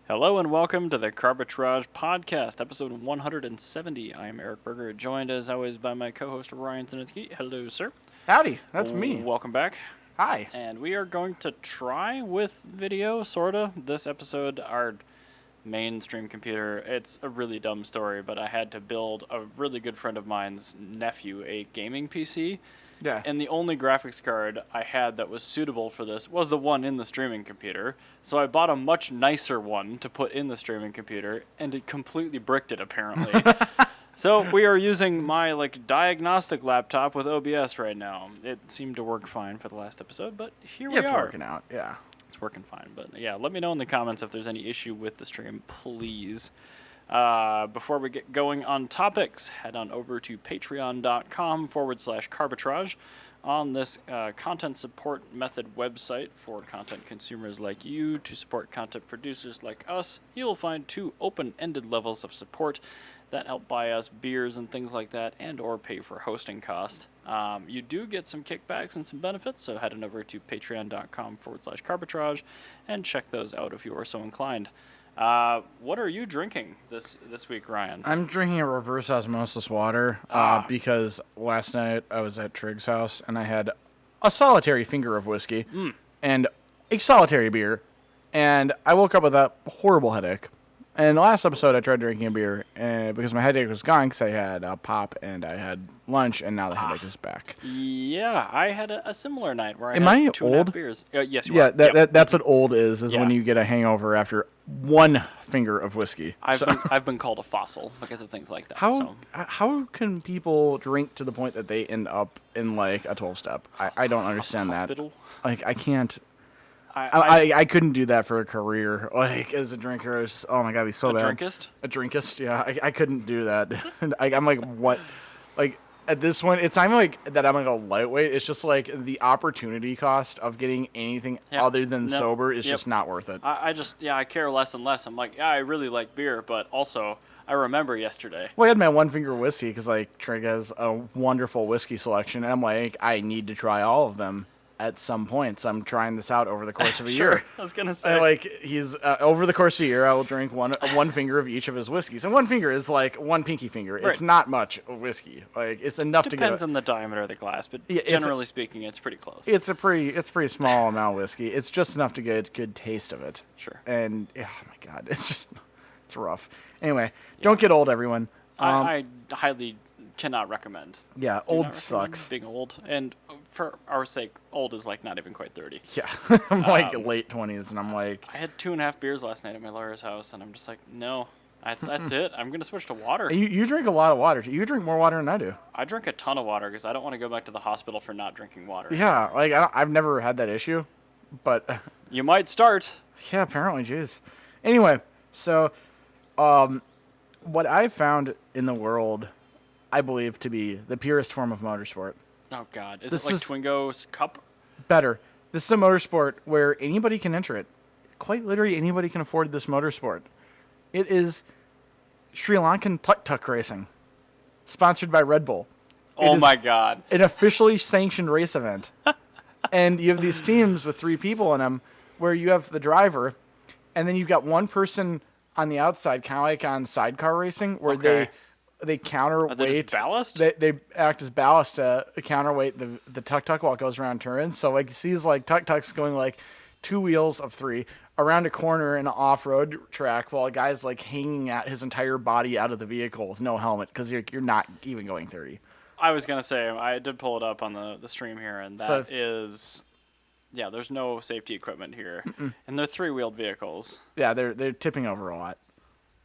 Hello and welcome to the Carbitrage Podcast, episode 170. I am Eric Berger, joined as always by my co-host Ryan Zinitsky. Hello, sir. Howdy, that's me. Welcome back. Hi. And we are going to try with video, sorta. This episode, our mainstream computer, it's a really dumb story, but I had to build a really good friend of mine's nephew a gaming PC. Yeah. And the only graphics card I had that was suitable for this was the one in the streaming computer. So I bought a much nicer one to put in the streaming computer, and it completely bricked it, apparently. So we are using my diagnostic laptop with OBS right now. It seemed to work fine for the last episode, but here we are. It's working out, yeah. It's working fine, but yeah, let me know in the comments if there's any issue with the stream, please. Before we get going on topics, head on over to patreon.com/carbitrage. On this content support method website for content consumers like you to support content producers like us, you will find two open-ended levels of support that help buy us beers and things like that, and or pay for hosting cost. You do get some kickbacks and some benefits, so head on over to patreon.com/carbitrage and check those out if you are so inclined. What are you drinking this week, Ryan? I'm drinking a reverse osmosis water because last night I was at Trig's house and I had a solitary finger of whiskey and a solitary beer, and I woke up with a horrible headache. And last episode I tried drinking a beer because my headache was gone because I had a pop and I had lunch, and now the headache is back. Yeah, I had a similar night where I Am had I 2.5 old? beers. Yes, you Yeah, are. that's what old is Yeah. when you get a hangover after one finger of whiskey. I've been called a fossil because of things like that. How can people drink to the point that they end up in like a 12-step? I don't understand Hospital? that. Like I can't. I I couldn't do that for a career. Like as a drinker, oh my god, it'd be so a bad. drinkist? A drinkist, yeah. I couldn't do that. I'm like, what? Like at this point, it's not even like that I'm like a lightweight. It's just like the opportunity cost of getting anything other than sober is just not worth it. I care less and less. I'm like, yeah, I really like beer, but also I remember yesterday. Well, I had my one finger whiskey because like Trig has a wonderful whiskey selection, and I'm like, I need to try all of them at some point. So I'm trying this out over the course of a Sure, year. I was gonna say. And like he's over the course of a year, I will drink one finger of each of his whiskeys, and one finger is like one pinky finger. Right. It's not much of whiskey. Like it's enough Depends to get. on the diameter of the glass, but Yeah, generally speaking, it's pretty close. It's a pretty small amount of whiskey. It's just enough to get a good taste of it. Sure. And oh my god, it's rough. Anyway, don't get old, everyone. I highly cannot recommend. Yeah, Do old not recommend sucks. being old, and for our sake, old is like not even quite 30. Yeah, I'm like late 20s, and I'm like, I had 2.5 beers last night at my lawyer's house, and I'm just like, no, that's it. I'm gonna switch to water. you drink a lot of water. You drink more water than I do. I drink a ton of water because I don't want to go back to the hospital for not drinking water. Yeah, like I've never had that issue, but You might start. yeah, apparently, jeez. Anyway, so what I found in the world, I believe to be the purest form of motorsport. Oh God, is This it like is- Twingo's Cup? Better. This is a motorsport where anybody can enter it. Quite literally, anybody can afford this motorsport. It is Sri Lankan TukTuk racing, sponsored by Red Bull. It Oh is my God. an officially sanctioned race event. And you have these teams with 3 people in them where you have the driver, and then you've got one person on the outside, kind of like on sidecar racing, where Okay. they counterweight. Are they just ballast? They act as ballast to counterweight the tuk-tuk while it goes around turns. So like you see these like tuk-tuks going like 2 wheels of 3 around a corner in an off-road track while a guy's like hanging at his entire body out of the vehicle with no helmet because you're not even going 30. I was gonna say I did pull it up on the stream here, and that is, yeah. There's no safety equipment here, and they're 3-wheeled vehicles. Yeah, they're tipping over a lot.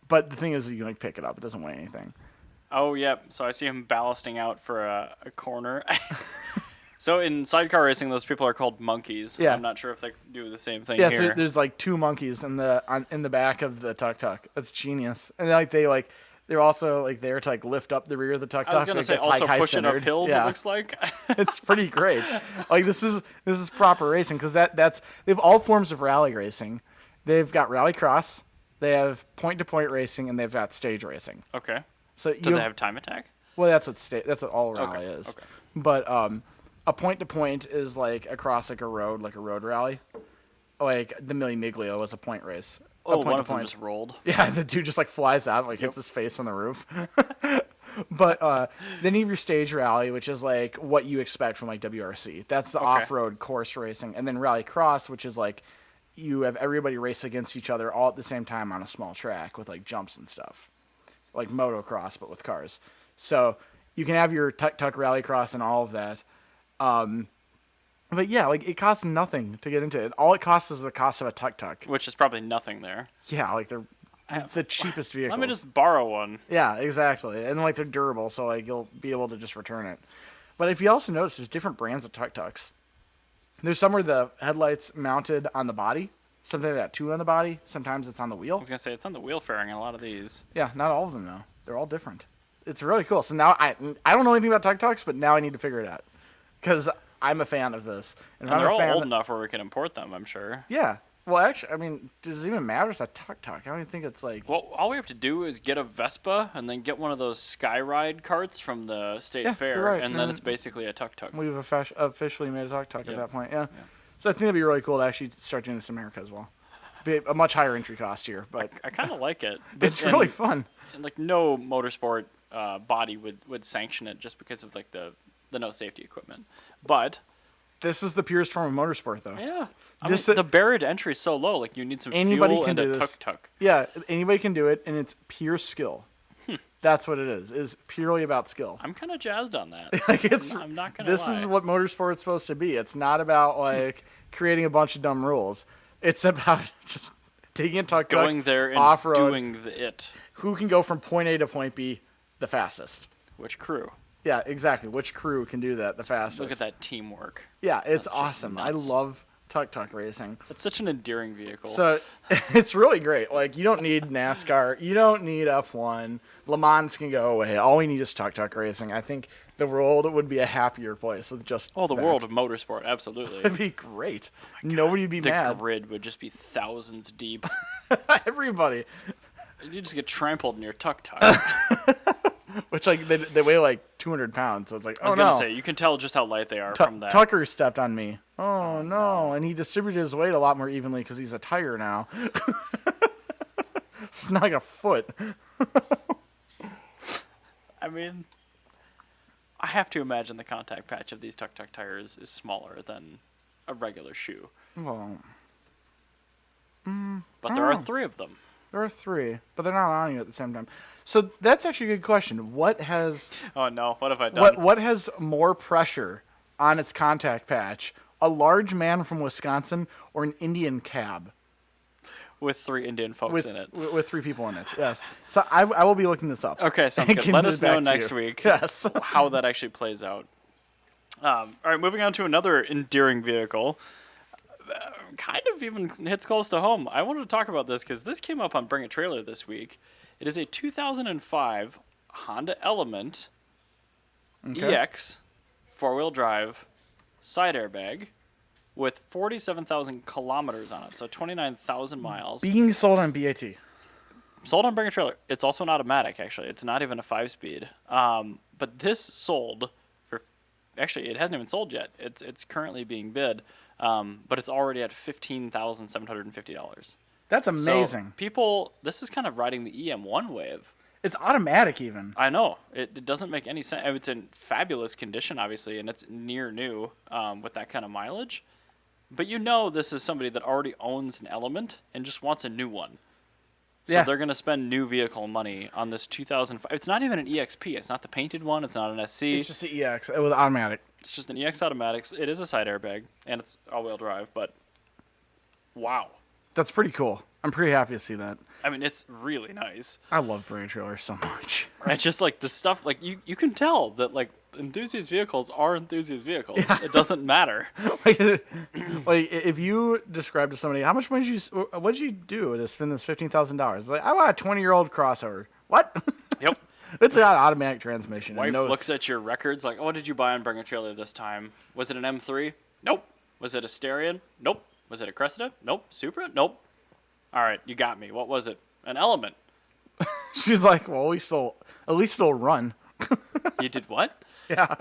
But the thing is, you can like pick it up. It doesn't weigh anything. Oh, yep. So I see him ballasting out for a corner. So in sidecar racing, those people are called monkeys. Yeah. I'm not sure if they do the same thing Yeah, here. so there's like 2 monkeys in the back of the tuk-tuk. That's genius. And they're also like there to like lift up the rear of the tuk-tuk. I was gonna like, say it's also high push it up centered. hills. Yeah. It looks like. It's pretty great. Like this is proper racing because they have all forms of rally racing. They've got rallycross, they have point-to-point racing, and they've got stage racing. Okay. So Do they have time attack? Well, that's what all rally is. Okay. But a point-to-point is like across like a road rally. Like the Milli Miglio was a point race. Oh, point one to of them point. just rolled. Yeah, the dude just like flies out, like hits his face on the roof. But then you have your stage rally, which is like what you expect from like WRC. That's the off-road course racing, and then rallycross, which is like you have everybody race against each other all at the same time on a small track with like jumps and stuff, like motocross but with cars. So you can have your TukTuk Rallycross and all of that. But yeah, like it costs nothing to get into it. All it costs is the cost of a TukTuk. Which is probably nothing there. Yeah, like they're the cheapest vehicles. Let me just borrow one. Yeah, exactly. And like they're durable, so like you'll be able to just return it. But if you also notice, there's different brands of TukTuks. There's some where the headlights mounted on the body. Something like that too on the body. Sometimes it's on the I wheel. was gonna say it's on the wheel fairing in a lot of these. Yeah, not all of them though. They're all different. It's really cool. So now I don't know anything about TukTuks, but now I need to figure it out because I'm a fan of this. And they're all old enough where we can import them, I'm sure. Yeah. Well, actually, I mean, does it even matter? It's a TukTuk. I don't even think it's like... Well, all we have to do is get a Vespa and then get one of those Skyride carts from the state fair, right. and then it's basically a TukTuk. We've officially made a TukTuk at that point, yeah. So I think it'd be really cool to actually start doing this in America as well. Be a much higher entry cost here, but... I kind of like it. It's really fun. And, like, no motorsport body would sanction it just because of, like, the no safety equipment. But... This is the purest form of motorsport, though. Yeah. I mean, the barrier to entry is so low. Like, you need some fuel and a TukTuk. Yeah, anybody can do it, and it's pure skill. That's what it is purely about skill. I'm kind of jazzed on that. Like I'm not going to lie. This is what motorsport's supposed to be. It's not about, like, creating a bunch of dumb rules. It's about just taking a TukTuk, going there and off-road, doing it. Who can go from point A to point B the fastest? Which crew? Yeah, exactly. Which crew can do that the fastest? Look at that teamwork. Yeah, it's awesome. I love TukTuk racing. It's such an endearing vehicle. So it's really great. Like, you don't need NASCAR. You don't need F1. Le Mans can go away. All we need is TukTuk racing. I think the world would be a happier place with just the world of motorsport, absolutely. It'd be great. Nobody would be mad. The grid would just be thousands deep. Everybody. You just get trampled in your TukTuk. Which, like, they weigh like 200 pounds, so it's like, oh no. I was going to say, you can tell just how light they are from that. Tucker stepped on me. Oh no. And he distributed his weight a lot more evenly because he's a tire now. Snug a foot. I mean, I have to imagine the contact patch of these TukTuk tires is smaller than a regular shoe. Well, but there are 3 of them. There are 3, but they're not on you at the same time. So that's actually a good question. What has... Oh, no. What have I done? What has more pressure on its contact patch? A large man from Wisconsin or an Indian cab? With 3 Indian folks in it. With 3 people in it, yes. So I will be looking this up. Okay, sounds good. Let us know next week how that actually plays out. All right, moving on to another endearing vehicle. Kind of even hits close to home. I wanted to talk about this because this came up on Bring a Trailer this week. It is a 2005 Honda Element EX 4-wheel drive side airbag with 47,000 kilometers on it, so 29,000 miles. Being sold on BAT. Sold on Bring a Trailer. It's also an automatic, actually. It's not even a 5-speed. But this sold for... Actually, it hasn't even sold yet. It's currently being bid. But it's already at $15,750. That's amazing. So people, this is kind of riding the EM1 wave. It's automatic even. I know. It doesn't make any sense. It's in fabulous condition, obviously, and it's near new with that kind of mileage. But you know this is somebody that already owns an Element and just wants a new one. So they're going to spend new vehicle money on this 2005. It's not even an EXP. It's not the painted one. It's not an SC. It's just the EX. It was automatic. It's just an EX automatic. It is a side airbag, and it's all-wheel drive, but wow. That's pretty cool. I'm pretty happy to see that. I mean, it's really nice. I love Bring a Trailer so much. It's just like the stuff, like you can tell that like enthusiast vehicles are enthusiast vehicles. Yeah. It doesn't matter. like if you describe to somebody, how much money what did you do to spend this $15,000? Like, I want a 20-year-old crossover. What? Yep. It's got automatic transmission. Wife looks at your records like, oh, what did you buy on Bring a Trailer this time? Was it an M3? Nope. Was it a Starion? Nope. Was it a Cressida? Nope. Supra? Nope. All right, you got me. What was it? An Element. She's like, well, at least it'll run. You did what? Yeah.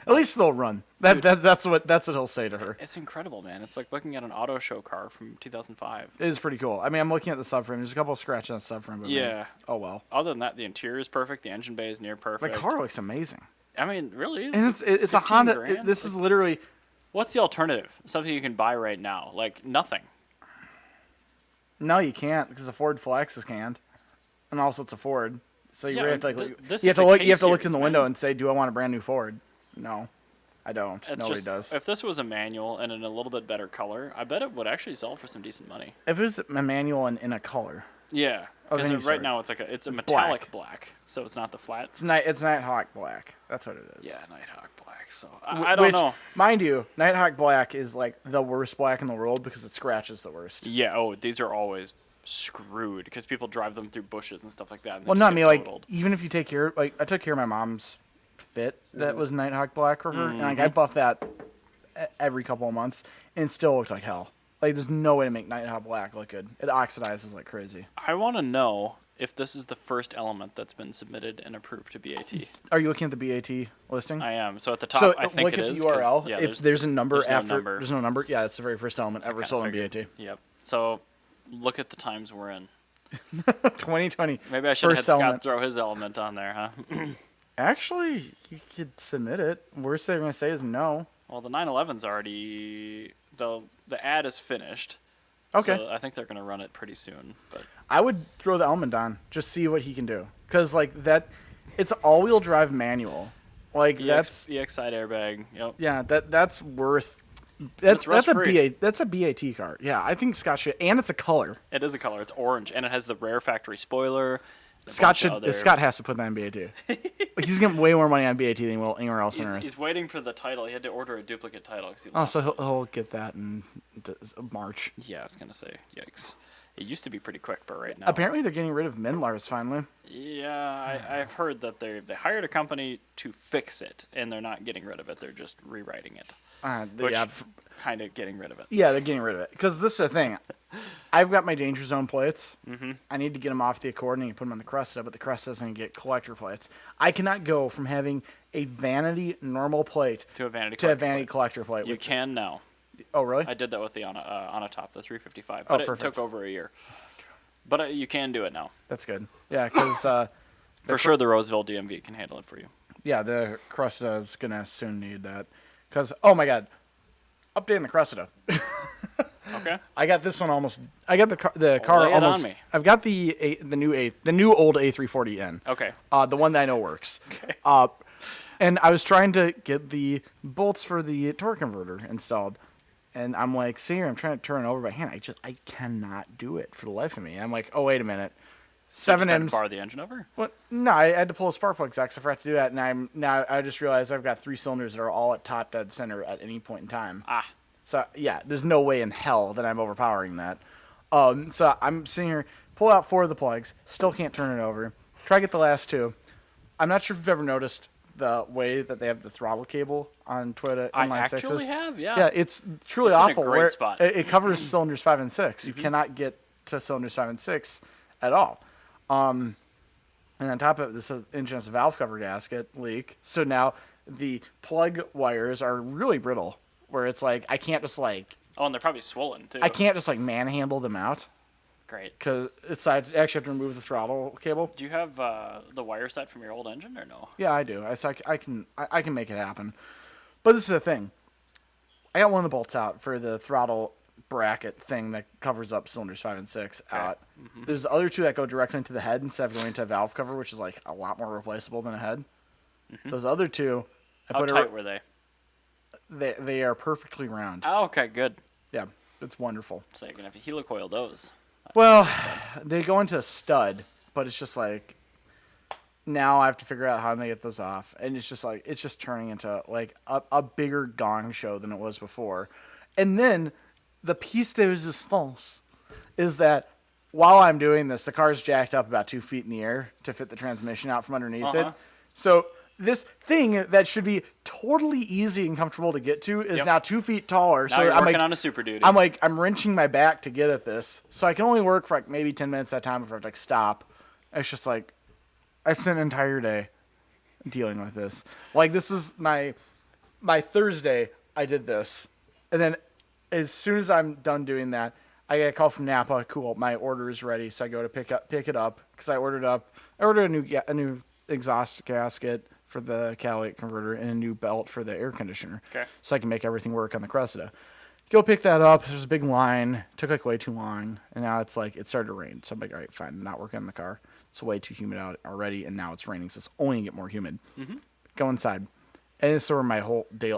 At least they'll run. That's what he'll say to her. It's incredible, man. It's like looking at an auto show car from 2005. It is pretty cool. I mean, I'm looking at the subframe. There's a couple of scratches on the subframe. But Yeah. Man, oh, well. Other than that, the interior is perfect. The engine bay is near perfect. The car looks amazing. I mean, really? And it's a Honda. $15,000? This is literally... What's the alternative? Something you can buy right now. Like, nothing. No, you can't, because the Ford Flex is canned. And also it's a Ford. So you really have to you have to look in the window and say, do I want a brand new Ford? No, I don't. Nobody does. If this was a manual and in a little bit better color, I bet it would actually sell for some decent money. If it was a manual and in a color. Yeah, because right now it's a metallic black, so it's not the flat. It's Nighthawk black. That's what it is. Yeah, Nighthawk black. So I don't know. Mind you, Nighthawk black is like the worst black in the world because it scratches the worst. Yeah. Oh, these are always screwed because people drive them through bushes and stuff like that. Well, not me. Like, even if you take care, like, I took care of my mom's Fit that was Nighthawk black for her, and like I buff that every couple of months, and it still looked like hell. Like, there's no way to make Nighthawk black look good. It oxidizes like crazy. I want to know if this is the first element that's been submitted and approved to BAT. Are you looking at the BAT listing? I am. So at the top, I think look it at is. the URL. Yeah, if there's a number after, there's no number. Yeah, it's the very first element ever sold on BAT. Yep. So look at the times we're in. 2020. Maybe I should have Scott throw his element on there, huh? Actually, you could submit it. Worst they're going to say is no. Well, the 911's already... The ad is finished. Okay. So I think they're going to run it pretty soon. But I would throw the element on. Just see what he can do. Because, like, it's all-wheel drive manual. Like, that's... EX side airbag, yep. Yeah, that's worth... That's a BAT car. Yeah, I think Scott should... And it's a color. It is a color. It's orange. And it has the rare factory spoiler. Scott has to put that in BAT. He's getting way more money on BAT than he will anywhere else on Earth. He's waiting for the title. He had to order a duplicate title. So he'll get that in March. Yeah, I was going to say, yikes. It used to be pretty quick, but right now... Apparently they're getting rid of Mindlars finally. Yeah, I've heard that they hired a company to fix it, and they're not getting rid of it. They're just rewriting it. Kind of getting rid of it. Yeah, they're getting rid of it. Because this is the thing. I've got my Danger Zone plates. Mm-hmm. I need to get them off the Accord and put them on the Cresta, but the Cresta doesn't get collector plates. I cannot go from having a vanity normal plate to a vanity collector plate. You can now. Oh, really? I did that with the on a top, the 355. But it took over a year. But you can do it now. That's good. Yeah, because... for sure the Roseville DMV can handle it for you. Yeah, the Cresta is going to soon need that. Because, oh my God, updating the Cressida. Okay. I got this one almost. I got the car lay it almost. On me. I've got the new old A340N. Okay. The one that I know works. Okay. And I was trying to get the bolts for the torque converter installed, and I'm like, see here, I'm trying to turn it over by hand. I cannot do it for the life of me. And I'm like, oh wait a minute. 7Ms. Bar the engine over? What? No, I had to pull a spark plug because I forgot to do that, and I just realized I've got 3 cylinders that are all at top dead center at any point in time. So yeah, there's no way in hell that I'm overpowering that. So I'm sitting here, pull out 4 of the plugs, still can't turn it over. Try to get the last 2. I'm not sure if you've ever noticed the way that they have the throttle cable on Toyota inline 6s. I actually have, yeah. Yeah, it's truly awful. In a great spot. It covers cylinders 5 and 6. You cannot get to cylinders 5 and 6 at all. And on top of it, this is engine has a valve cover gasket leak. So now the plug wires are really brittle, where it's like I can't just like. Oh, and they're probably swollen too. I can't just like manhandle them out. Great. Because I actually have to remove the throttle cable. Do you have the wire set from your old engine or no? Yeah, I do. I can make it happen. But this is the thing. I got one of the bolts out for the throttle bracket thing that covers up cylinders 5 and 6 out. Mm-hmm. There's the other 2 that go directly into the head instead of going into a valve cover, which is like a lot more replaceable than a head. Mm-hmm. Those other 2, how tight were they? They are perfectly round. Oh, okay, good. Yeah, it's wonderful. So you're gonna have to helicoil those. Well, they go into a stud, but it's just like now I have to figure out how to get those off, and it's just turning into like a bigger gong show than it was before. And then the piece de resistance is that while I'm doing this, the car's jacked up about 2 feet in the air to fit the transmission out from underneath it. So this thing that should be totally easy and comfortable to get to is now 2 feet taller. Now so you're I'm working like, on a Super Duty. I'm wrenching my back to get at this. So I can only work for like maybe 10 minutes at a time before I have to like stop. It's just like I spent an entire day dealing with this. Like, this is my Thursday. I did this, and then as soon as I'm done doing that, I get a call from Napa. Cool, my order is ready. So I go to pick it up because I ordered a new exhaust gasket for the catalytic converter and a new belt for the air conditioner. Okay. So I can make everything work on the Cressida. Go pick that up. There's a big line. It took like way too long, and now it's like it started to rain. So I'm like, all right, fine. I'm not working on the car. It's way too humid out already, and now it's raining, so it's only gonna get more humid. Mm-hmm. Go inside, and this is where my whole day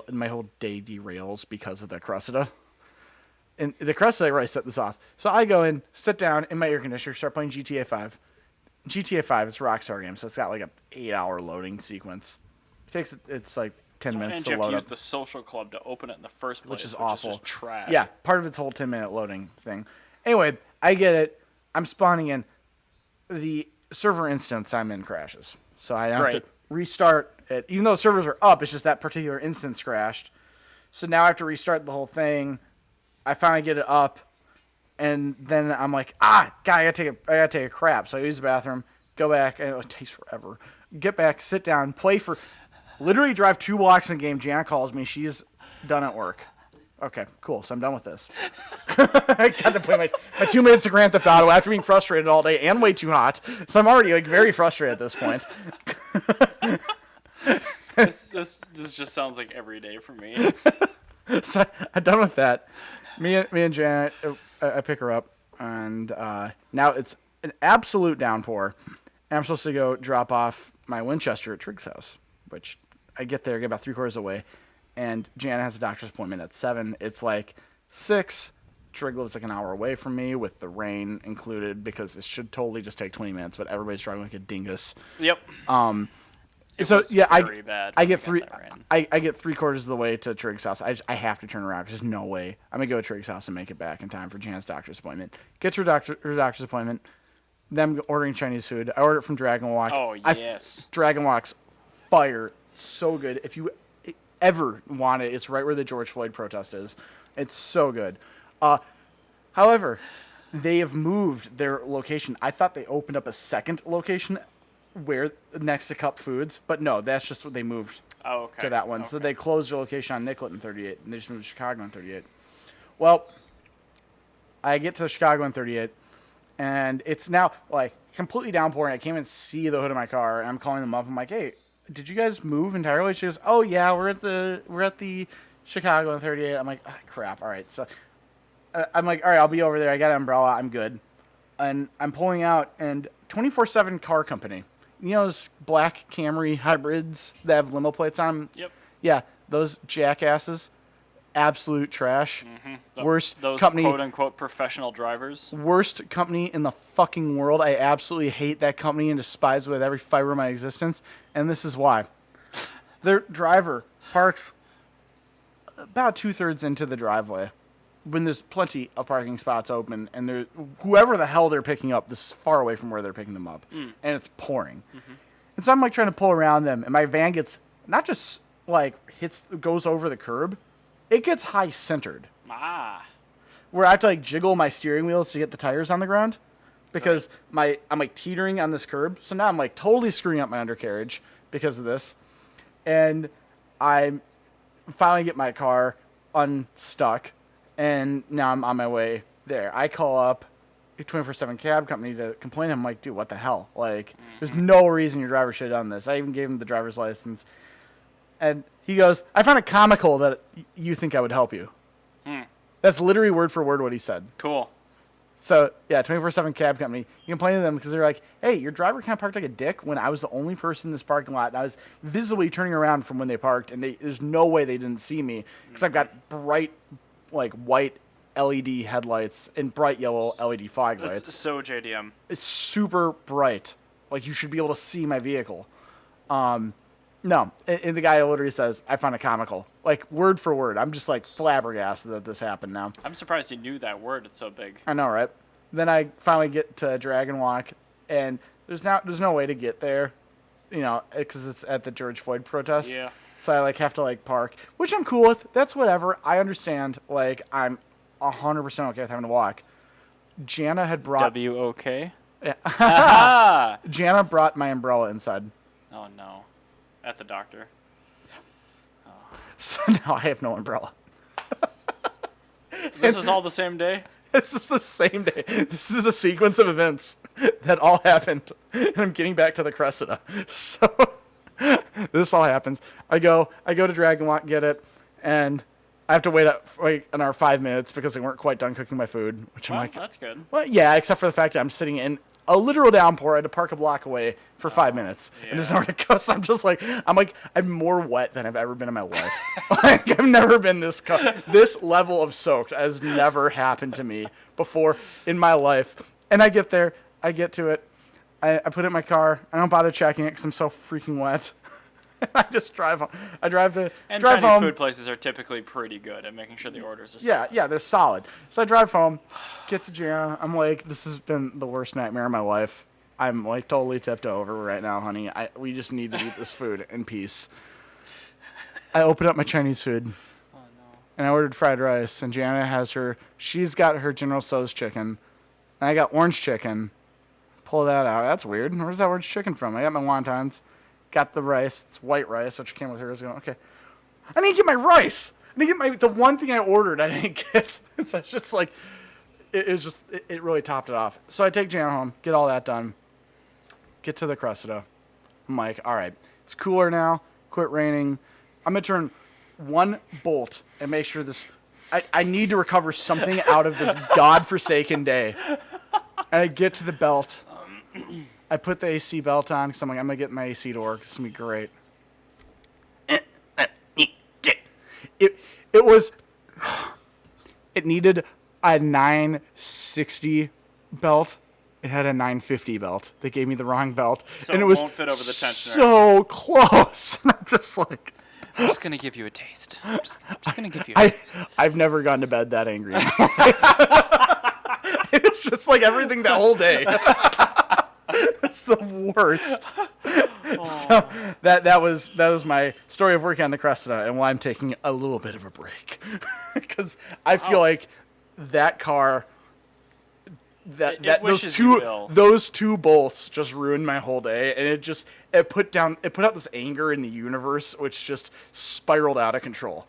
derails because of the Cressida. And the Cressida, right, set this off. So I go in, sit down in my air conditioner, start playing GTA 5. GTA 5 is a Rockstar game, so it's got like a 8-hour loading sequence. It's like 10 minutes and to you have load to up. use the social club to open it in the first place, Which is awful. Is just trash. Yeah, part of its whole 10-minute loading thing. Anyway, I get it. I'm spawning in. The server instance I'm in crashes. So I have to restart it. Even though servers are up, it's just that particular instance crashed. So now I have to restart the whole thing. I finally get it up. And then I'm like, God, I gotta take a crap. So I use the bathroom, go back, and it takes forever. Get back, sit down, play for... Literally drive 2 blocks in the game. Jana calls me. She's done at work. Okay, cool. So I'm done with this. I got to play my 2 minutes of Grand Theft Auto after being frustrated all day and way too hot. So I'm already like very frustrated at this point. This just sounds like every day for me. So I'm done with that. Me and Jana, I pick her up, and now it's an absolute downpour. And I'm supposed to go drop off my Winchester at Trig's house, which I get there, get about 3/4 away, and Jana has a doctor's appointment at 7. It's like 6. Trig lives like an hour away from me with the rain included because it should totally just take 20 minutes, but everybody's driving like a dingus. Yep. So yeah, I get I get 3/4 of the way to Trig's house. I have to turn around because there's no way I'm gonna go to Trig's house and make it back in time for Jana's doctor's appointment. Get to her doctor's appointment. Then I'm ordering Chinese food. I order it from Dragon Walk. Oh yes. Dragon Walk's fire, so good. If you ever want it, it's right where the George Floyd protest is. It's so good. However, they have moved their location. I thought they opened up a second location next to Cup Foods, but no, that's just what they moved to that one. Okay. So they closed their location on Nicollet and 38, and they just moved to Chicago and 38. Well, I get to Chicago and 38, and it's now like completely downpouring. I can't even see the hood of my car, and I'm calling them up. I'm like, hey, did you guys move entirely? She goes, oh yeah, we're at the Chicago and 38. I'm like, oh, crap. All right. So I'm like, all right, I'll be over there. I got an umbrella. I'm good. And I'm pulling out, and 24/7 car company. You know those black Camry hybrids that have limo plates on them? Yep. Yeah, those jackasses. Absolute trash. Mm-hmm. Worst those company, quote-unquote professional drivers. Worst company in the fucking world. I absolutely hate that company and despise it with every fiber of my existence. And this is why. Their driver parks about 2/3 into the driveway when there's plenty of parking spots open, and whoever the hell they're picking up, this is far away from where they're picking them up, and it's pouring. Mm-hmm. And so I'm like trying to pull around them, and my van gets not just like goes over the curb, it gets high centered. Where I have to like jiggle my steering wheels to get the tires on the ground, because I'm like teetering on this curb. So now I'm like totally screwing up my undercarriage because of this, and I finally get my car unstuck. And now I'm on my way there. I call up a 24/7 cab company to complain. I'm like, dude, what the hell? Like, there's no reason your driver should have done this. I even gave him the driver's license. And he goes, I found it comical that you think I would help you. That's literally word for word what he said. Cool. So, yeah, 24/7 cab company. You complain to them because they're like, hey, your driver kind of parked like a dick when I was the only person in this parking lot. And I was visibly turning around from when they parked. And there's no way they didn't see me because I've got bright like white LED headlights and bright yellow LED fog lights. It's so JDM. It's super bright. Like, you should be able to see my vehicle. No. And the guy literally says, I found it comical. Like, word for word. I'm just, like, flabbergasted that this happened now. I'm surprised you knew that word. It's so big. I know, right? Then I finally get to Dragon Walk, and there's no way to get there, because it's at the George Floyd protest. Yeah. So I, like, have to, like, park, which I'm cool with. That's whatever. I understand. Like, I'm 100% okay with having to walk. Jana had brought... W-O-K? Yeah. Jana brought my umbrella inside. Oh, no. At the doctor. So now I have no umbrella. This is all the same day? This is the same day. This is a sequence of events that all happened. And I'm getting back to the Cressida. So this all happens. I go to Dragon Walk, get it, and I have to wait up like another 5 minutes because they weren't quite done cooking my food. Which I'm like, that's good. Well, yeah, except for the fact that I'm sitting in a literal downpour. I had to park a block away for 5 minutes, and there's nowhere to go. So I'm more wet than I've ever been in my life. Like, I've never been this this level of soaked has never happened to me before in my life. And I get there, I get to it, I put it in my car. I don't bother checking it because I'm so freaking wet. I just drive home. I drive Chinese home. food places are typically pretty good at making sure the orders are solid. Yeah, they're solid. So I drive home, get to Gianna. I'm like, this has been the worst nightmare of my life. I'm like totally tipped over right now, honey. We just need to eat this food in peace. I open up my Chinese food. Oh, no. And I ordered fried rice, and Gianna she's got her General Tso's chicken, and I got orange chicken. Pull that out. That's weird. Where's that orange chicken from? I got my wontons. Got the rice. It's white rice, which came with hers. Going, okay. I didn't get my rice. I didn't get the one thing I ordered. I didn't get. So it's just like, it really topped it off. So I take Jan home, get all that done, get to the Cressida. I'm like, all right, it's cooler now. Quit raining. I'm gonna turn one bolt and make sure this. I need to recover something out of this godforsaken day. And I get to the belt. I put the AC belt on because I'm like, I'm going to get my AC to work. It's going to be great. It needed a 960 belt. It had a 950 belt. They gave me the wrong belt. So and it was won't fit over the tensioner. So close. And I'm just like... I'm just going to give you a taste. I'm just going to give you a taste. I've never gone to bed that angry in my life. It's just like everything that whole day. It's the worst. So that was my story of working on the Cressida and why I'm taking a little bit of a break. Because I feel like that car... those two bolts just ruined my whole day, and it put out this anger in the universe which just spiraled out of control.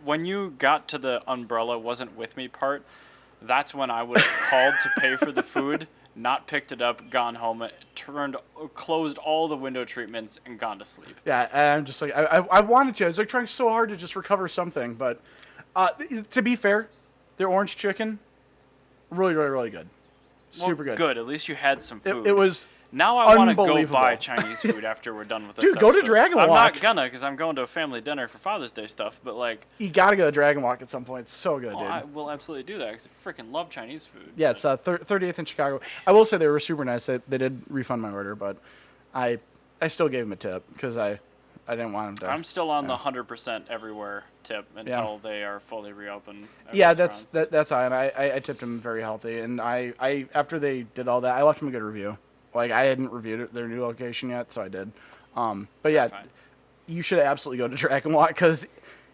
When you got to the umbrella wasn't with me part, that's when I would have called to pay for the food, not picked it up, gone home, closed all the window treatments, and gone to sleep. Yeah, and I'm just like I wanted to. I was like trying so hard to just recover something, but to be fair, their orange chicken. Really, really, really good. Super good. Good. At least you had some food. It was Now I want to go buy Chinese food after we're done with this. Dude, go to Dragon Walk. I'm not gonna, because I'm going to a family dinner for Father's Day stuff. But like, you gotta go to Dragon Walk at some point. It's so good, dude. I will absolutely do that because I freaking love Chinese food. Yeah, it's 38th in Chicago. I will say they were super nice. They did refund my order, but I still gave them a tip because I didn't want them to. I'm still on the 100% everywhere tip until they are fully reopened. Yeah, that's fine. I tipped them very healthy, and I after they did all that, I left them a good review. Like, I hadn't reviewed their new location yet, so I did. But yeah, you should absolutely go to Dragon Walk because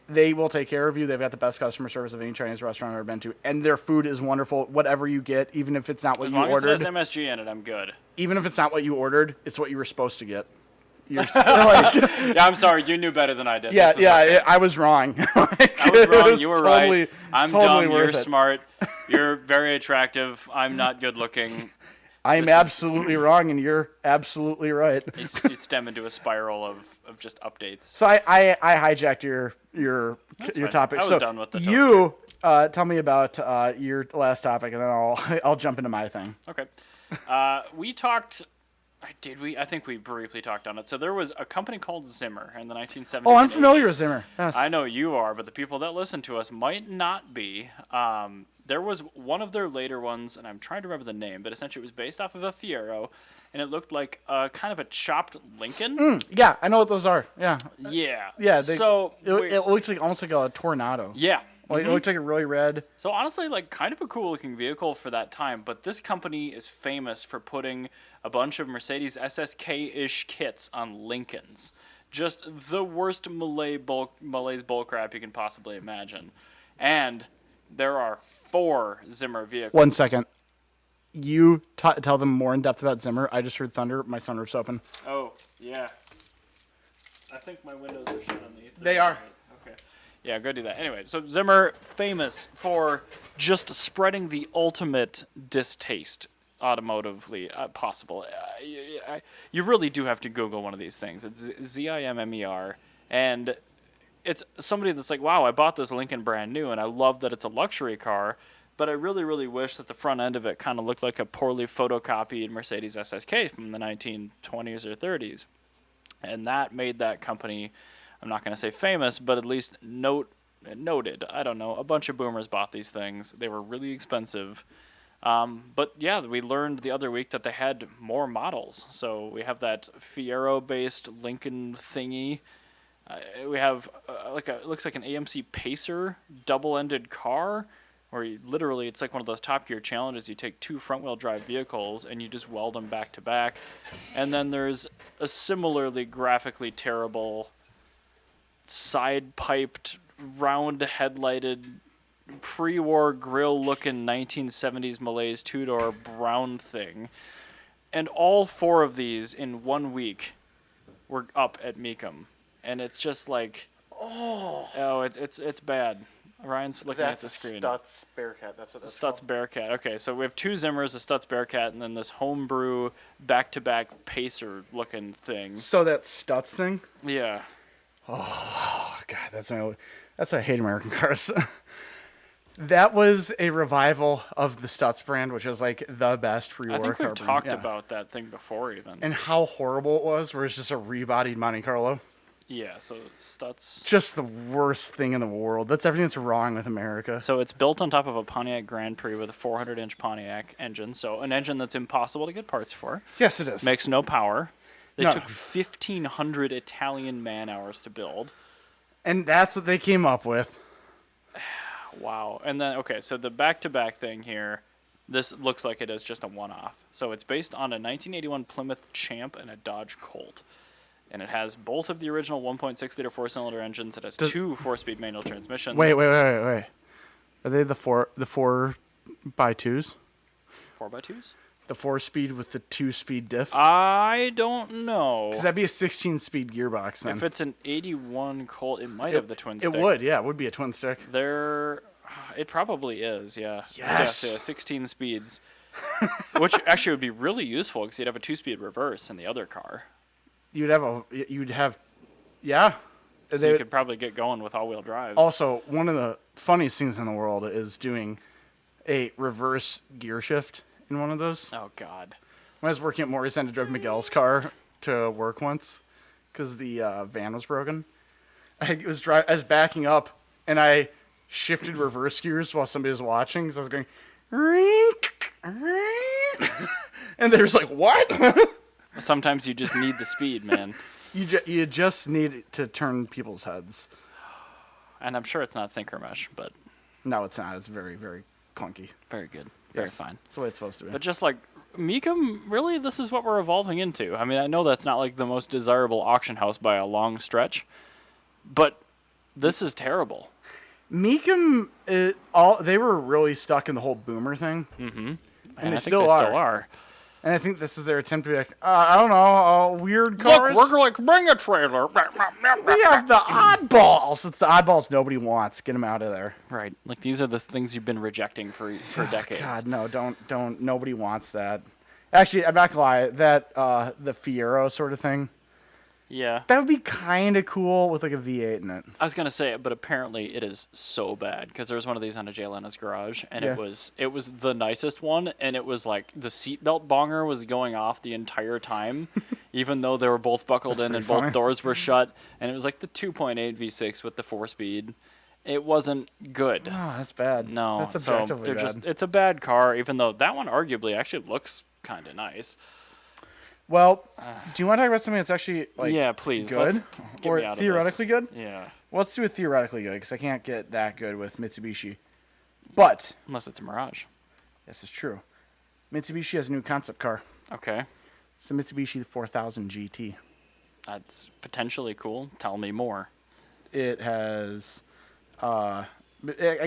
they will take care of you. They've got the best customer service of any Chinese restaurant I've ever been to, and their food is wonderful. Whatever you get, even if it's not what you ordered. As long as it has MSG in it, I'm good. Even if it's not what you ordered, it's what you were supposed to get. You're like, yeah, I'm sorry. You knew better than I did. Yeah, I was wrong. I was wrong. You were right. I'm totally dumb. You're smart. You're very attractive. I'm not good looking. I'm absolutely wrong, and you're absolutely right. You stem into a spiral of just updates. So I hijacked your topic. I was done with the you tell me about your last topic, and then I'll jump into my thing. Okay. We talked. I think we briefly talked on it. So there was a company called Zimmer in the 1970s. Oh, I'm familiar with Zimmer. Yes. I know you are, but the people that listen to us might not be. There was one of their later ones, and I'm trying to remember the name, but essentially it was based off of a Fiero, and it looked like kind of a chopped Lincoln. Yeah, I know what those are. Yeah. Yeah. Yeah. It looks like almost like a Tornado. Yeah. Like, it looks like a really red. So honestly, like, kind of a cool looking vehicle for that time. But this company is famous for putting a bunch of Mercedes SSK-ish kits on Lincolns. Just the worst Malays bullcrap you can possibly imagine. And there are 4 Zimmer vehicles. 1 second. you tell them more in depth about Zimmer. I just heard thunder. My sunroof's open. Oh, yeah. I think my windows are shut on the... They are. Okay. Yeah, go do that. Anyway, so Zimmer, famous for just spreading the ultimate distaste automotively possible. You really do have to Google one of these things. It's Zimmer, and it's somebody that's like, wow, I bought this Lincoln brand new, and I love that it's a luxury car, but I really, really wish that the front end of it kind of looked like a poorly photocopied Mercedes SSK from the 1920s or 30s. And that made that company, I'm not going to say famous, but at least noted. I don't know. A bunch of boomers bought these things. They were really expensive. But yeah, we learned the other week that they had more models. So we have that Fiero-based Lincoln thingy. We have it looks like an AMC Pacer double-ended car, where literally it's like one of those Top Gear challenges. You take two front-wheel drive vehicles and you just weld them back to back. And then there's a similarly graphically terrible side-piped, round-headlighted, pre-war grill-looking 1970s Malaise two-door brown thing. And all four of these in 1 week were up at Mecum. And it's just like, it's bad. Ryan's looking at the screen. That's Stutz Bearcat. That's what that's Stutz called. Bearcat. Okay, so we have two Zimmers, a Stutz Bearcat, and then this homebrew back-to-back Pacer-looking thing. So that Stutz thing? Yeah. Oh God, that's why I hate American cars. That was a revival of the Stutz brand, which was like the best pre-war car. I think we've brand. talked Yeah. about that thing before, even. And how horrible it was, where it's just a rebodied Monte Carlo. Yeah, so Stutz. Just the worst thing in the world. That's everything that's wrong with America. So it's built on top of a Pontiac Grand Prix with a 400-inch Pontiac engine. So an engine that's impossible to get parts for. Yes, it is. Makes no power. They No. took 1,500 Italian man-hours to build. And that's what they came up with. Wow. And then, okay, so the back-to-back thing here, this looks like it is just a one-off. So it's based on a 1981 Plymouth Champ and a Dodge Colt. And it has both of the original 1.6-liter four-cylinder engines. It has two four-speed manual transmissions. Wait. Are they the 4x2s? 4x2s? The 4-speed with the 2-speed diff? I don't know. Because that'd be a 16-speed gearbox then. If it's an 81 Colt, it might have the twin stick. It would, yeah. It would be a twin stick. It probably is, yeah. Yes. Yeah, 16 speeds. Which actually would be really useful because you'd have a 2-speed reverse in the other car. Yeah. So you could probably get going with all-wheel drive. Also, one of the funniest things in the world is doing a reverse gear shift in one of those. Oh, God. When I was working at Morris, I had to drive Miguel's car to work once because the van was broken. I was backing up, and I shifted reverse gears while somebody was watching because I was going, and they was like, what? Sometimes you just need the speed, man. You just need to turn people's heads. And I'm sure it's not synchro mesh, but... No, it's not. It's very, very clunky. Very good. Very fine. That's the way it's supposed to be. But just like, Mecum, really, this is what we're evolving into. I mean, I know that's not like the most desirable auction house by a long stretch, but this is terrible. Mecum, they were really stuck in the whole boomer thing. Mm-hmm. And they I still think they are. still are. And I think this is their attempt to be like, I don't know, weird cars. Look, we're like, bring a trailer. We have the oddballs. It's the oddballs nobody wants. Get them out of there. Right. Like, these are the things you've been rejecting for decades. God, no, don't. Nobody wants that. Actually, I'm not gonna lie. That the Fiero sort of thing. Yeah. That would be kind of cool with like a V8 in it. I was gonna say it, but apparently it is so bad because there was one of these on a Jay Leno's garage, and Yeah. it was the nicest one, and it was like the seatbelt bonger was going off the entire time, even though they were both buckled That's in and pretty funny. both doors were shut, and it was like the 2.8 V6 with the 4-speed. It wasn't good. Oh, that's bad. No, that's objectively so bad. it's a bad car, even though that one arguably actually looks kind of nice. Well, do you want to talk about something that's actually like Yeah, please. good Get or me out of theoretically this. good? Yeah, Well, let's do a theoretically good because I can't get that good with Mitsubishi. But unless it's a Mirage. this is true. Mitsubishi has a new concept car. Okay, It's the Mitsubishi 4000 GT. that's potentially cool. Tell me more. It has, I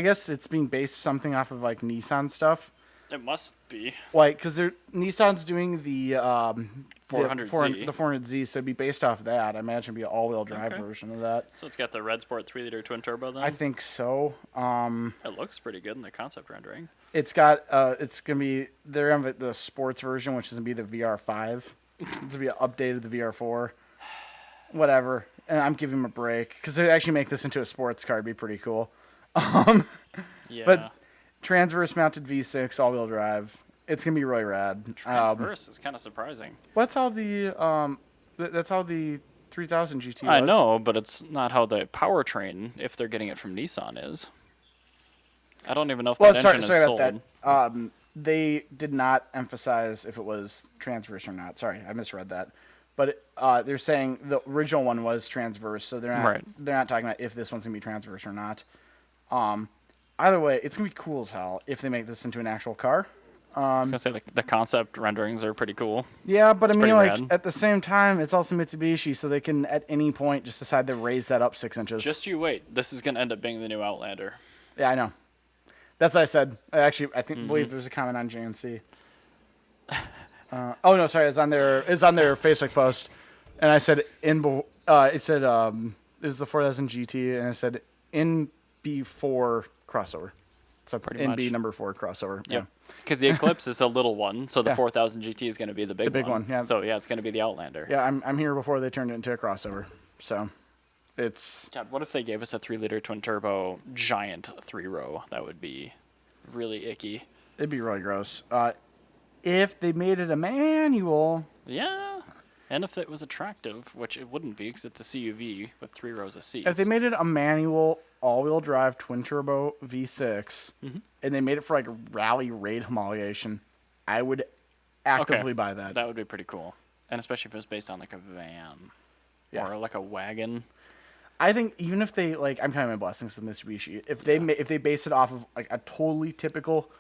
guess it's being based something off of like Nissan stuff. It must be. Like, because Nissan's doing the 400Z. The 400Z, so it'd be based off that. I imagine it'd be an all-wheel drive version of that. So it's got the Red Sport 3-liter twin turbo then? I think so. It looks pretty good in the concept rendering. It's got, it's going to be, they're on the sports version, which is going to be the VR5. It's going to be updated the VR4. Whatever. And I'm giving them a break, because they actually make this into a sports car. It'd be pretty cool. Yeah. But transverse mounted V6 all-wheel drive. It's gonna be really rad. Transverse is kind of surprising. That's how the 3000 GT was. I know, but it's not how the powertrain, if they're getting it from Nissan, is. I don't even know if that engine is sold. About that. They did not emphasize if it was transverse or not. Sorry, I misread that. But they're saying the original one was transverse, so they're not talking about if this one's gonna be transverse or not. Either way, it's gonna be cool as hell if they make this into an actual car. I was gonna say the concept renderings are pretty cool. Yeah, but I mean, like rad. at the same time, it's also Mitsubishi, so they can at any point just decide to raise that up 6 inches. Just you wait. This is gonna end up being the new Outlander. Yeah, I know. That's what I said. I believe there's a comment on JNC. Oh no, sorry, it's on their Facebook post, and I said it said it was the 4000 GT, and I said in B4 crossover. So Pretty NB much. number 4 crossover. Yep. Because the Eclipse is a little one, so the 4000 GT is going to be the big one. Yeah. So yeah, it's going to be the Outlander. Yeah, I'm here before they turned it into a crossover. So it's God, what if they gave us a 3-liter twin turbo giant 3-row? That would be really icky. it'd be really gross. If they made it a manual, Yeah. And if it was attractive, which it wouldn't be because it's a CUV with 3 rows of seats. if they made it a manual all-wheel drive twin turbo V6, and they made it for like rally raid homologation, I would actively buy that. That would be pretty cool. And especially if it was based on like a van Yeah. or like a wagon. I think even if they I'm counting my blessings to Mitsubishi. If they base it off of like a totally typical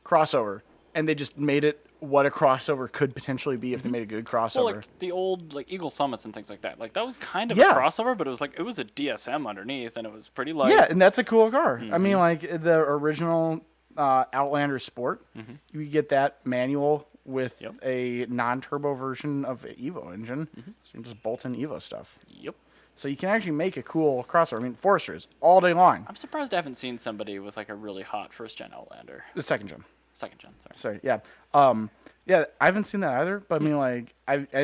crossover, and they just made it what a crossover could potentially be if they made a good crossover. Well, like the old like Eagle Summits and things like that. Like that was kind of Yeah. a crossover, but it was a DSM underneath, and it was pretty light. Yeah, and that's a cool car. I mean, like the original Outlander Sport, you get that manual with a non-turbo version of the Evo engine. So you can just bolt in Evo stuff. Yep. So you can actually make a cool crossover. I mean, Foresters all day long. I'm surprised I haven't seen somebody with like a really hot first-gen Outlander. The second gen. Second gen, sorry. Sorry, yeah. Yeah, I haven't seen that either. But I mean, like,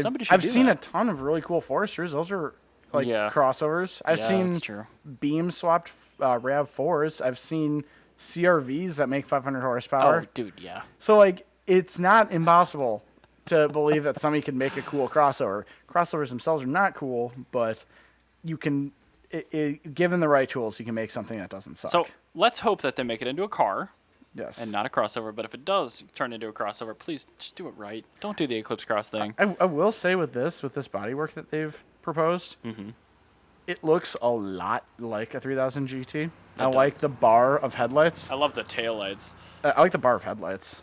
Somebody should I've do seen that. a ton of really cool Foresters. Those are like Yeah. crossovers. I've Yeah, seen that's true. beam swapped Rav4s. I've seen CRVs that make 500 horsepower. Oh, dude, yeah. So like, it's not impossible to believe that somebody can make a cool crossover. Crossovers themselves are not cool, but you can, given the right tools, you can make something that doesn't suck. So let's hope that they make it into a car yes. and not a crossover. But if it does turn into a crossover, please just do it right. Don't do the Eclipse Cross thing. I will say with this bodywork that they've proposed, it looks a lot like a 3000 GT. I like the bar of headlights. I love the taillights. I like the bar of headlights.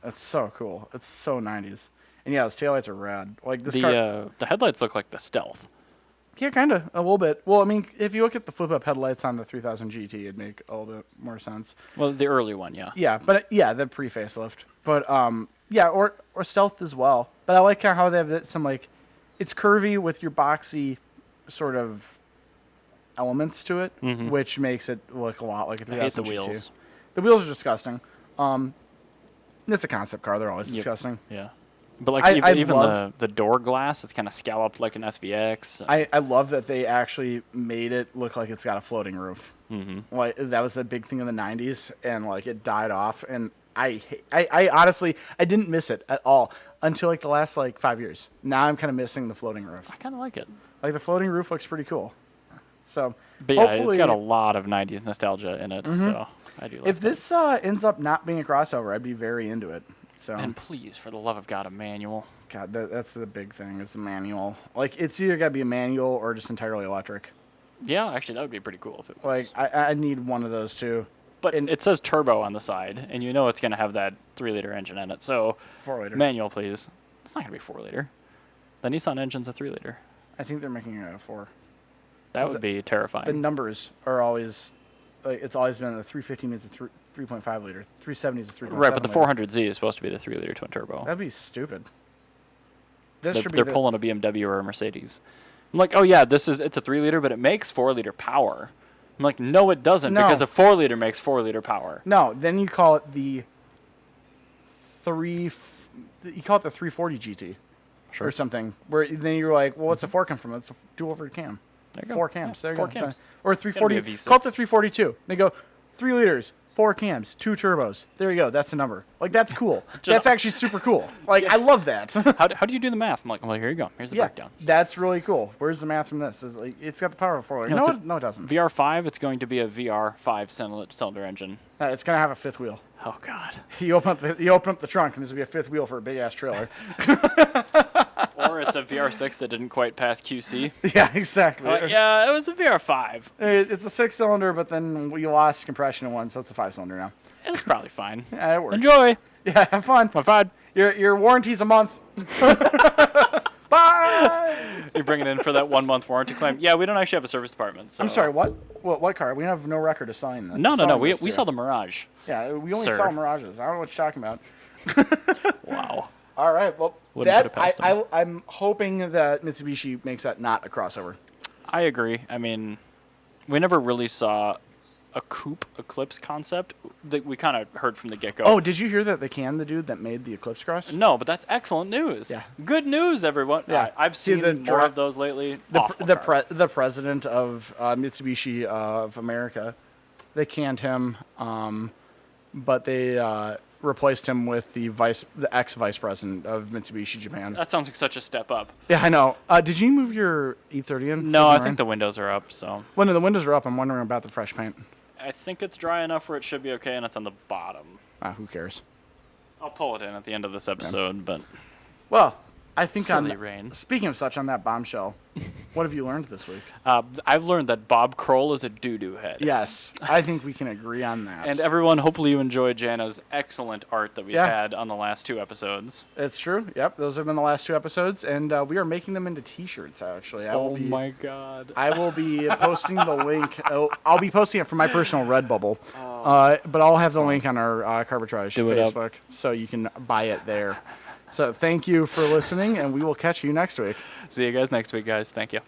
That's so cool. It's so 90s. And yeah, those taillights are rad. Like this car. The headlights look like the Stealth. Yeah, kind of. A little bit. Well, I mean, if you look at the flip-up headlights on the 3000 GT, it'd make a little bit more sense. Well, the early one, yeah. Yeah, but the pre-facelift. But yeah, or Stealth as well. But I like how they have some like, it's curvy with your boxy sort of elements to it, which makes it look a lot like a 3000 I hate the GT. wheels. The wheels are disgusting. It's a concept car. They're always disgusting. Yeah. But like I even love- the door glass, it's kind of scalloped like an SVX. I love that they actually made it look like it's got a floating roof. Mm-hmm. Like that was the big thing in the '90s, and like it died off. And I honestly I didn't miss it at all until like the last like 5 years. Now I'm kind of missing the floating roof. I kind of like it. Like the floating roof looks pretty cool. So, But yeah, hopefully, it's got a lot of '90s nostalgia in it. So I do. Like if that. this ends up not being a crossover, I'd be very into it. So, And please, for the love of God, a manual. God, that's the big thing is the manual. Like it's either got to be a manual or just entirely electric. Yeah, actually, that would be pretty cool if it was. Like I need one of those too. But it says turbo on the side, and you know it's going to have that 3-liter engine in it. So 4-liter. manual, please. It's not going to be 4-liter. The Nissan engine's a 3-liter. I think they're making it a 4. That would be terrifying. The numbers are always, like, it's always been the 350 means 3.5 liter. 370 is a 3.7 Right, but the liter. 400Z is supposed to be the 3-liter twin turbo. That'd be stupid. They're pulling a BMW or a Mercedes. I'm like, oh yeah, it's a 3-liter, but it makes 4-liter power. I'm like, no, it doesn't, because a 4-liter makes 4-liter power. No, then you call it the 340 GT. Sure. Or something. Where then you're like, well, what's a 4 come from? It's a dual-over cam. There you go. 4 cams. Yeah, there you 4 go. cams. Or It's 340. gonna be a V6. Call it the 342. They go 3 liters, 4 cams, 2 turbos. There you go. That's the number. Like, that's cool. That's actually super cool. Like, I love that. How do you do the math? I'm like, well, here you go. Here's the breakdown. That's really cool. Where's the math from this? It's got the power of 4. No, it doesn't. VR5, it's going to be a VR5 cylinder engine. It's gonna have a 5th wheel. Oh God. You open up the trunk, and this will be a 5th wheel for a big ass trailer. Or it's a VR6 that didn't quite pass QC. Yeah, exactly. Yeah, it was a VR5. It's a 6-cylinder, but then we lost compression in one, so it's a 5-cylinder now. And it's probably fine. Yeah, it works. Enjoy. Yeah, have fun. Have fun. Your warranty's a month. Bye. You're bringing in for that 1-month warranty claim. Yeah, we don't actually have a service department. So. I'm sorry. What car? We have no record to sign. No. We saw the Mirage. Yeah, we only saw Mirages. I don't know what you're talking about. Wow. All right. Well, Wouldn't put it past them. I'm hoping that Mitsubishi makes that not a crossover. I agree. I mean, we never really saw a coupe Eclipse concept that we kind of heard from the get-go. Oh, did you hear that they canned the dude that made the Eclipse Cross? No, but that's excellent news. Yeah. Good news, everyone. Yeah. I've seen more of those lately. The president of Mitsubishi of America, they canned him, but they replaced him with the ex-vice president of Mitsubishi Japan. That sounds like such a step up. Yeah, I know. Did you move your E30 in? No, I think the windows are up, so. When the windows are up, I'm wondering about the fresh paint. I think it's dry enough where it should be okay, and it's on the bottom. Who cares? I'll pull it in at the end of this episode, but. Well, I think Silly rain. Speaking of such, on that bombshell, what have you learned this week? I've learned that Bob Kroll is a doo-doo head. Yes, I think we can agree on that. And everyone, hopefully you enjoyed Jana's excellent art that we've had on the last 2 episodes. It's true. Yep, those have been the last 2 episodes, and we are making them into T-shirts, actually. My God. I will be posting the link. I'll be posting it from my personal Redbubble, but I'll have the link on our Carbitrage Facebook, so you can buy it there. So thank you for listening, and we will catch you next week. See you guys next week, guys. Thank you.